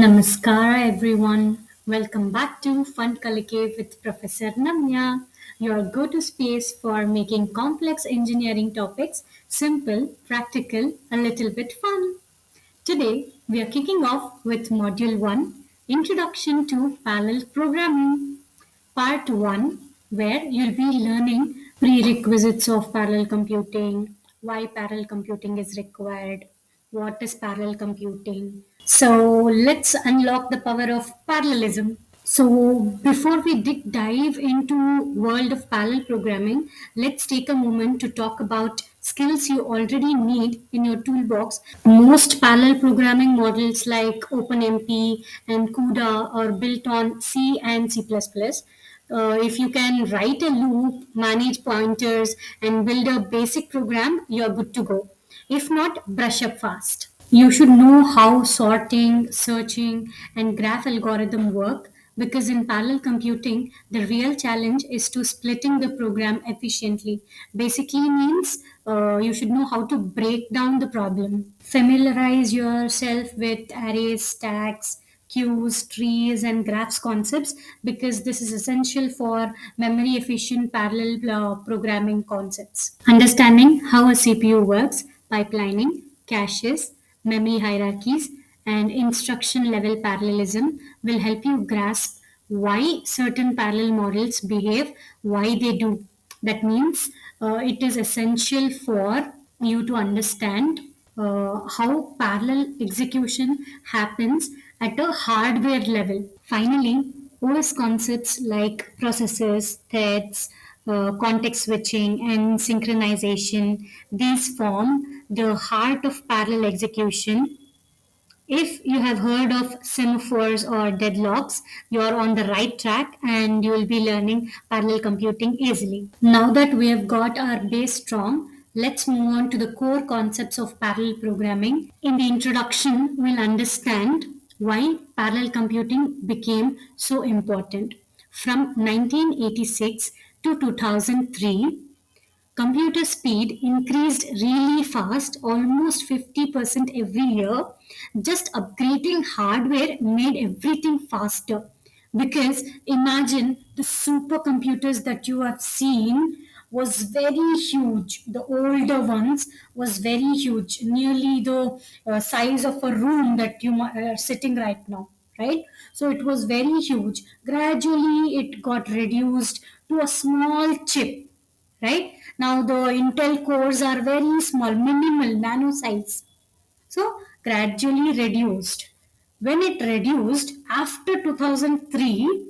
Namaskara everyone. Welcome back to Fun Collective with Professor Namya, your go-to space for making complex engineering topics simple, practical, a little bit fun. Today, we are kicking off with Module 1, Introduction to Parallel Programming, Part 1, where you'll be learning prerequisites of parallel computing, why parallel computing is required, what is parallel computing. So let's unlock the power of parallelism. So before we dive into world of parallel programming, let's take a moment to talk about skills you already need in your toolbox. Most parallel programming models like OpenMP and CUDA are built on C and C++. If you can write a loop, manage pointers, and build a basic program, you're good to go. If not, brush up fast. You should know how sorting, searching, and graph algorithm work because in parallel computing, the real challenge is to splitting the program efficiently. Basically means you should know how to break down the problem. Familiarize yourself with arrays, stacks, queues, trees, and graphs concepts because this is essential for memory efficient parallel programming concepts. Understanding how a CPU works, pipelining, caches, memory hierarchies, and instruction level parallelism will help you grasp why certain parallel models behave, why they do. That means it is essential for you to understand how parallel execution happens at a hardware level. Finally, OS concepts like processors, threads, context switching, and synchronization, these form the heart of parallel execution. If you have heard of semaphores or deadlocks, you're on the right track and you will be learning parallel computing easily. Now that we have got our base strong, let's move on to the core concepts of parallel programming. In the introduction, we'll understand why parallel computing became so important. From 1986 to 2003, computer speed increased really fast, almost 50% every year. Just upgrading hardware made everything faster. Because imagine the supercomputers that you have seen was very huge. The older ones was very huge, nearly the size of a room that you are sitting right now, right? So it was very huge. Gradually, it got reduced to a small chip, right? Now the Intel cores are very small, minimal, nano size. So gradually reduced. When it reduced after 2003,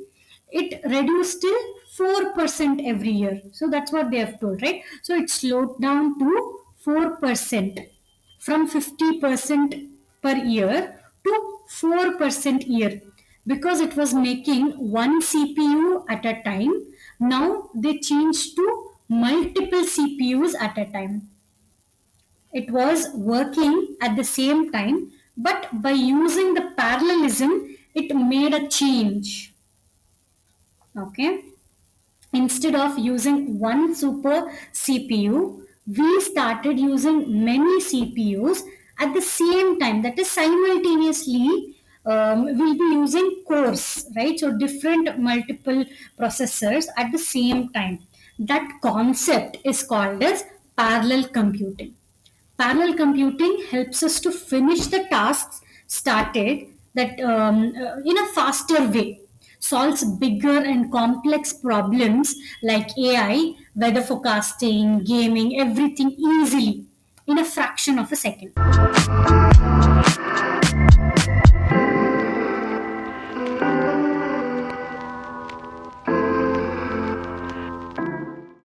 it reduced till 4% every year. So that's what they have told, right? So it slowed down to 4% from 50% per year to 4% year because it was making one CPU at a time. Now they changed to multiple CPUs at a time. It was working at the same time, but by using the parallelism, it made a change. Okay. Instead of using one super CPU, we started using many CPUs at the same time. That is simultaneously, we'll be using cores, right? So different multiple processors at the same time. That concept is called as parallel computing. Parallel computing helps us to finish the tasks started that in a faster way, solves bigger and complex problems like AI, weather forecasting, gaming, everything easily in a fraction of a second.